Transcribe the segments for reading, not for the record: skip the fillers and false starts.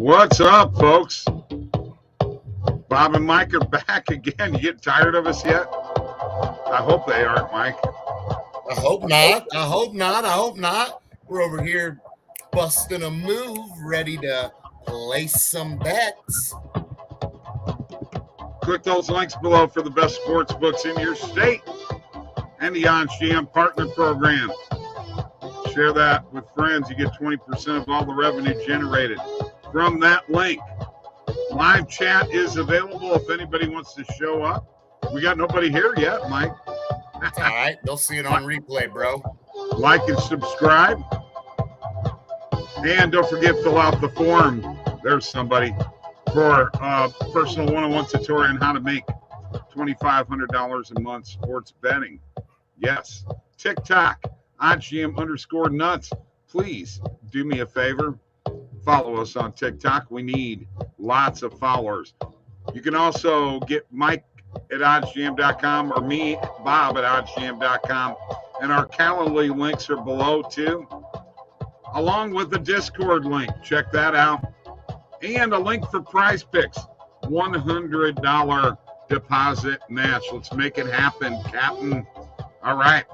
What's up, folks? Bob and Mike are back again. You get tired of us yet? I hope they aren't, Mike. I hope not. I hope not. We're over here busting a move, ready to place some bets. Click those links below for the best sports books in your state and the OddsJam Partner Program. Share that with friends. You get 20% of all the revenue generated from that link. Live chat is available if anybody wants to show up. We got nobody here yet, Mike. All right, they'll see it on replay, bro. Like and subscribe. And don't forget, fill out the form. There's somebody for personal one-on-one tutorial on how to make $2,500 a month sports betting. Yes. TikTok, OddsJam_nuts. Please do me a favor. Follow us on TikTok. We need lots of followers. You can also get Mike at oddsjam.com or me, Bob, at oddsjam.com. And our Calendly links are below, too, along with the Discord link. Check that out. And a link for Prize Picks, $100 deposit match. Let's make it happen, Captain. All right.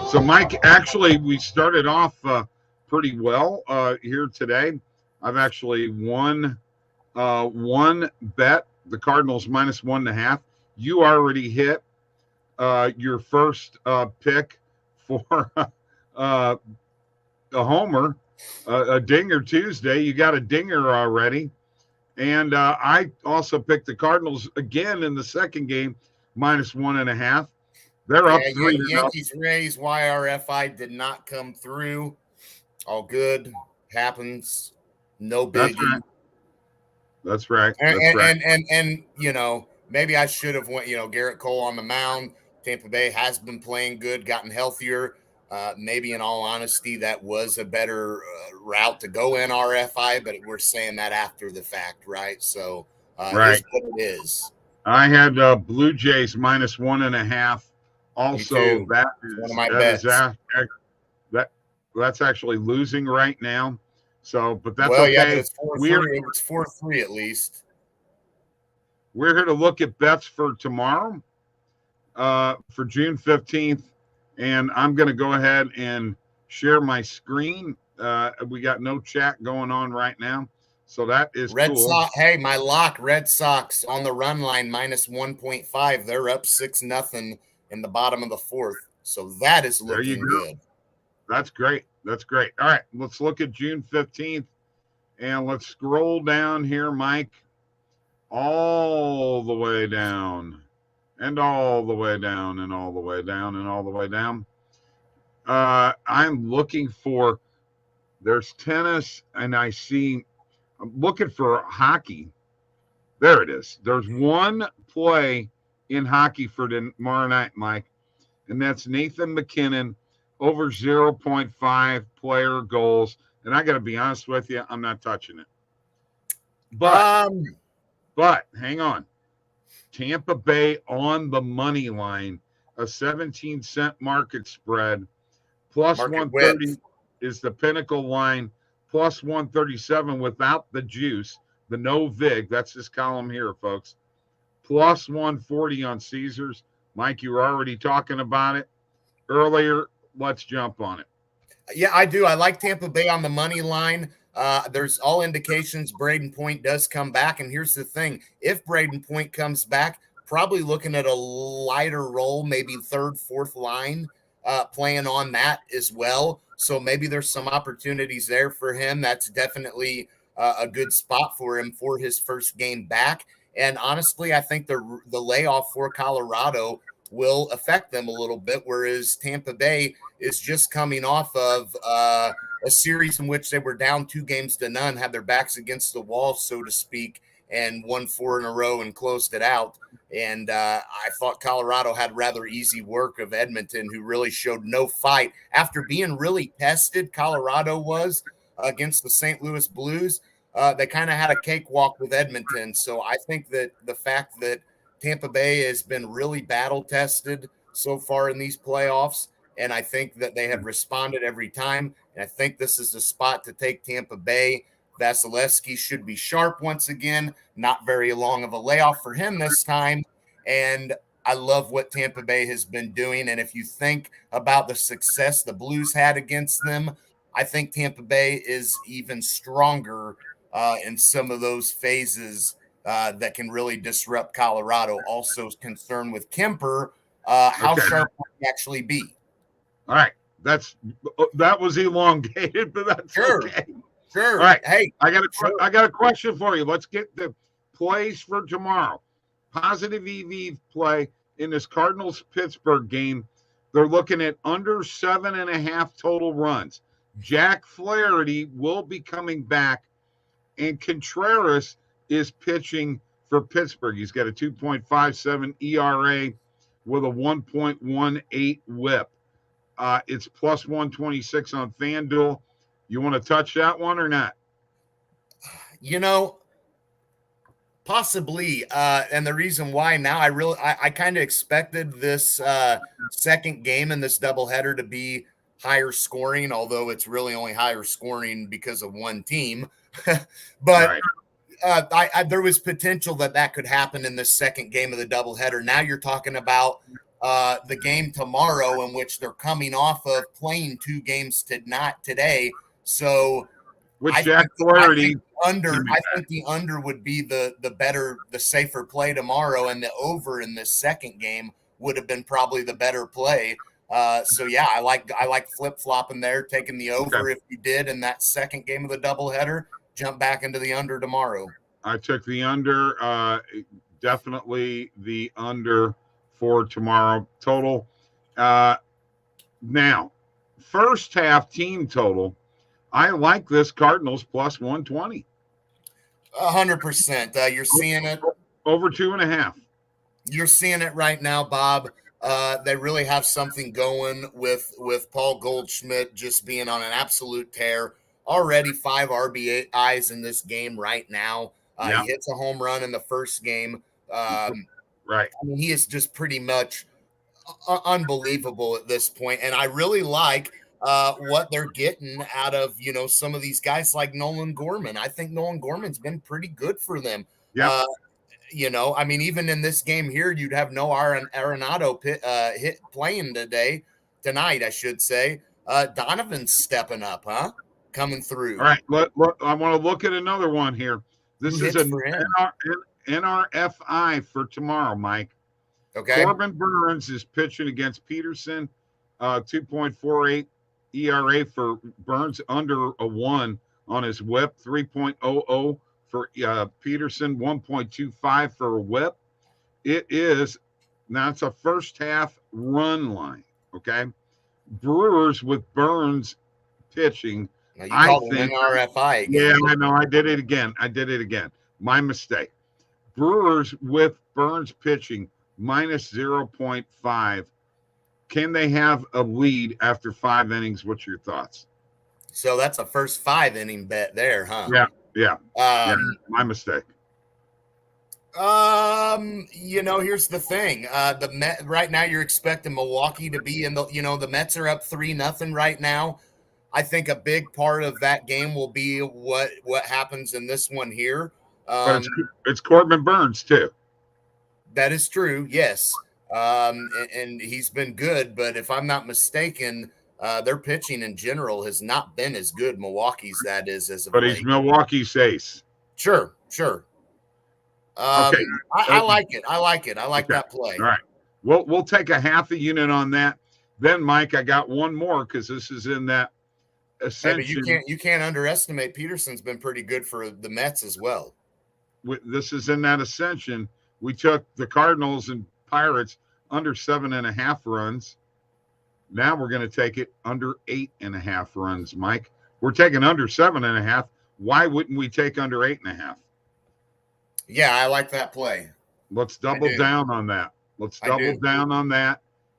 So, Mike, actually, we started off pretty well here today. I've actually won one bet, the Cardinals -1.5. You already hit your first pick for a homer, a dinger Tuesday. You got a dinger already. And I also picked the Cardinals again in the second game, -1.5. They're up 3. Yankees Rays YRFI did not come through. All good. Happens. No biggie. That's right. And you know, maybe I should have went, Garrett Cole on the mound. Tampa Bay has been playing good, gotten healthier. Maybe in all honesty, that was a better route to go in RFI, but we're saying that after the fact, right? So right. It's what it is. I had Blue Jays -1.5. Also, that is one of my bets. That's actually losing right now. So, but that's okay. Yeah, but it's 4-3. It's 4-3 at least. We're here to look at bets for tomorrow, for June 15th, and I'm going to go ahead and share my screen. We got no chat going on right now, so that is cool. Sox. Hey, my lock, Red Sox on the run line -1.5. They're up 6-0 in the bottom of the fourth, so that is looking good. That's great. That's great. All right, let's look at June 15th, and let's scroll down here, Mike, all the way down, and all the way down, and all the way down, and all the way down. I'm looking for, there's tennis, and I'm looking for hockey. There it is. There's one play in hockey for tomorrow night, Mike, and that's Nathan McKinnon over 0.5 player goals. And I got to be honest with you, I'm not touching it. But hang on. Tampa Bay on the money line, a 17-cent market spread, +130 is the pinnacle line, +137 without the juice, the no vig. That's this column here, folks. +140 on Caesars. Mike, you were already talking about it earlier. Let's jump on it. Yeah, I do. I like Tampa Bay on the money line. There's all indications Braden Point does come back. And here's the thing. If Braden Point comes back, probably looking at a lighter role, maybe third, fourth line, playing on that as well. So maybe there's some opportunities there for him. That's definitely a good spot for him for his first game back. And honestly, I think the layoff for Colorado will affect them a little bit, whereas Tampa Bay is just coming off of a series in which they were down 2-0, had their backs against the wall, so to speak, and won 4 in a row and closed it out. And I thought Colorado had rather easy work of Edmonton, who really showed no fight. After being really tested, Colorado was against the St. Louis Blues. They kind of had a cakewalk with Edmonton. So I think that the fact that Tampa Bay has been really battle tested so far in these playoffs, and I think that they have responded every time. And I think this is the spot to take Tampa Bay. Vasilevsky should be sharp once again. Not very long of a layoff for him this time. And I love what Tampa Bay has been doing. And if you think about the success the Blues had against them, I think Tampa Bay is even stronger in some of those phases that can really disrupt Colorado. Also concerned with Kemper, how sharp will he actually be? All right. That was elongated, but that's okay. Sure. All right. Hey, I got a question for you. Let's get the plays for tomorrow. Positive EV play in this Cardinals-Pittsburgh game. They're looking at under 7.5 total runs. Jack Flaherty will be coming back, and Contreras is pitching for Pittsburgh. He's got a 2.57 ERA with a 1.18 whip. It's plus 126 on FanDuel. You want to touch that one or not? Possibly. And the reason why now, I kind of expected this second game in this doubleheader to be higher scoring, although it's really only higher scoring because of one team. But there was potential that could happen in the second game of the doubleheader. Now you're talking about the game tomorrow, in which they're coming off of playing 2 games today. So with Jack Flaherty, I think the under would be the safer play tomorrow, and the over in this second game would have been probably the better play. So yeah, I like flip-flopping there, taking the over if you did in that second game of the doubleheader. Jump back into the under tomorrow. I took the under, definitely the under for tomorrow total. Now, first half team total, I like this Cardinals plus 120. 100%. You're seeing it over 2.5. You're seeing it right now, Bob. They really have something going with Paul Goldschmidt just being on an absolute tear. Already 5 RBIs in this game right now. He hits a home run in the first game. Right. I mean, he is just pretty much unbelievable at this point. And I really like what they're getting out of, some of these guys like Nolan Gorman. I think Nolan Gorman's been pretty good for them. Yeah. I mean, even in this game here, you'd have no Arenado playing tonight, I should say. Donovan's stepping up, huh? Coming through. All right. Look, I want to look at another one here. This is an NRFI for tomorrow, Mike. Okay. Corbin Burns is pitching against Peterson. 2.48 ERA for Burns, under a 1 on his whip. 3.00 for Peterson, 1.25 for a whip. It's a first half run line. Okay. Brewers with Burns pitching. Now you called it an RFI again. Yeah, I know. I did it again. My mistake. Brewers with Burns pitching minus 0.5. Can they have a lead after 5 innings? What's your thoughts? So that's a first 5-inning bet there, huh? Yeah. My mistake. Here's the thing. Right now you're expecting Milwaukee to be in the Mets are up 3-0 right now. I think a big part of that game will be what happens in this one here. But it's Corbin Burns too. That is true. Yes. And he's been good, but if I'm not mistaken, their pitching in general has not been as good. Milwaukee's, that is, as of late. He's Milwaukee's ace. Sure. Okay. I like it. I like that play. All right. We'll take a half a unit on that. Then, Mike, I got one more because this is in that ascension. Hey, but you can't underestimate Peterson's been pretty good for the Mets as well. This is in that ascension. We took the Cardinals and Pirates under 7.5 runs. Now we're going to take it under 8.5 runs, Mike. We're taking under 7.5. Why wouldn't we take under 8.5? Yeah, I like that play. Let's double down on that.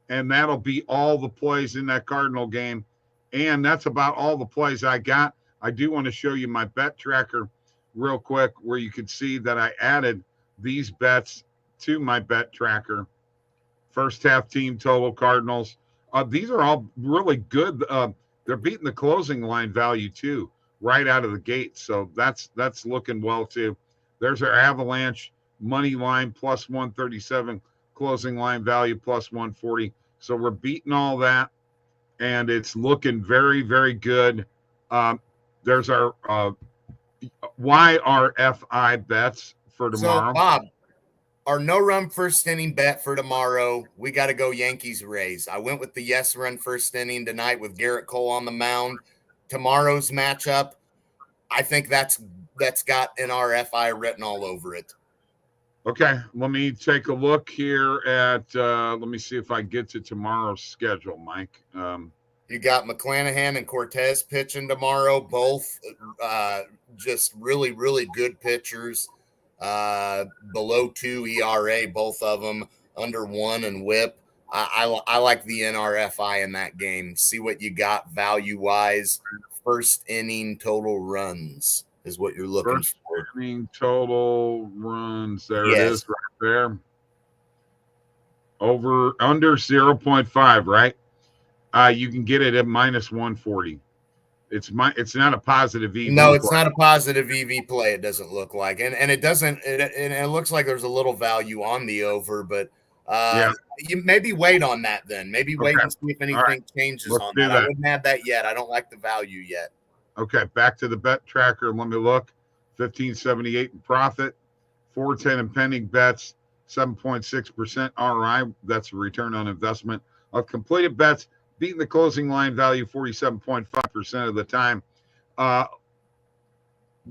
And that'll be all the plays in that Cardinal game. And that's about all the plays I got. I do want to show you my bet tracker real quick, where you can see that I added these bets to my bet tracker. First half team total Cardinals. These are all really good They're beating the closing line value too, right out of the gate. So that's looking well too. There's our Avalanche money line plus 137, closing line value plus 140. So we're beating all that, and it's looking very, very good. There's our YRFI bets for tomorrow. So, Bob, our no-run first inning bet for tomorrow, we got to go Yankees-Rays. I went with the yes-run first inning tonight with Garrett Cole on the mound. Tomorrow's matchup, I think that's got an RFI written all over it. Okay, let me take a look here at let me see if I get to tomorrow's schedule, Mike. You got McClanahan and Cortez pitching tomorrow, both just really, really good pitchers. Below 2 ERA, both of them, under 1 in WHIP. I like the NRFI in that game. See what you got value-wise. First inning total runs is what you're looking for. First inning total runs. There it is right there. Under 0.5, right? You can get it at minus 140. It's not a positive EV. No, it's not a positive EV play. It doesn't look like, and it doesn't. It looks like there's a little value on the over, but you maybe wait on that then. Maybe wait and see if anything changes on that. I wouldn't have that yet. I don't like the value yet. Okay, back to the bet tracker. Let me look. 1578 in profit, 410 in pending bets, 7.6% ROI. That's a return on investment of completed bets. Beating the closing line value 47.5% of the time. Bob,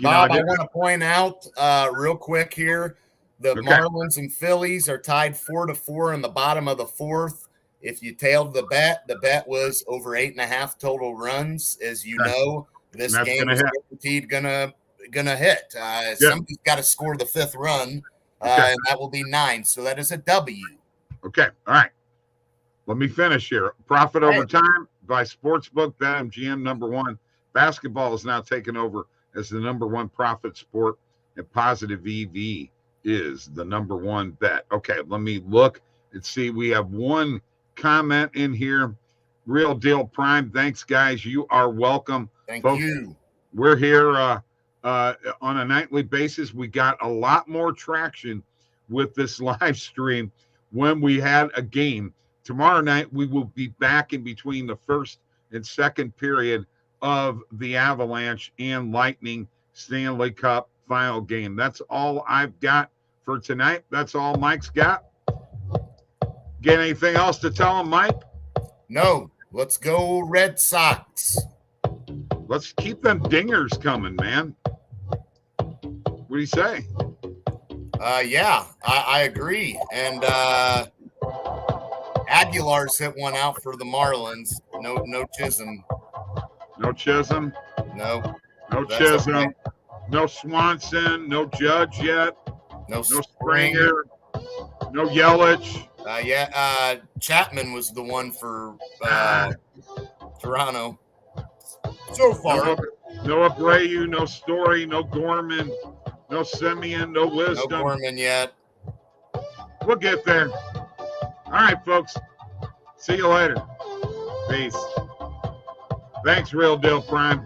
I want to point out real quick here, the Marlins and Phillies are tied 4-4 in the bottom of the fourth. If you tailed the bet was over 8.5 total runs. As you know, this game is guaranteed gonna hit. Somebody's got to score the fifth run, and that will be 9. So that is a W. Okay, all right. Let me finish here. Profit over time by Sportsbook, BetMGM #1. Basketball is now taken over as the #1 profit sport, and Positive EV is the #1 bet. Okay, let me look and see. We have one comment in here. Real Deal Prime. Thanks, guys. You are welcome. Thank you. We're here on a nightly basis. We got a lot more traction with this live stream when we had a game. Tomorrow night, we will be back in between the first and second period of the Avalanche and Lightning Stanley Cup final game. That's all I've got for tonight. That's all Mike's got. Get anything else to tell him, Mike? No. Let's go Red Sox. Let's keep them dingers coming, man. What do you say? Yeah, I agree. And Aguilar's hit one out for the Marlins. No Chisholm. No Chisholm? No. No Chisholm. Okay. No Swanson. No Judge yet. No Springer. No Yelich. Chapman was the one for Toronto. So far. No Abreu, no Story, no Gorman, no Semien, no Wisdom. No Gorman yet. We'll get there. All right, folks. See you later. Peace. Thanks, Real Deal Prime.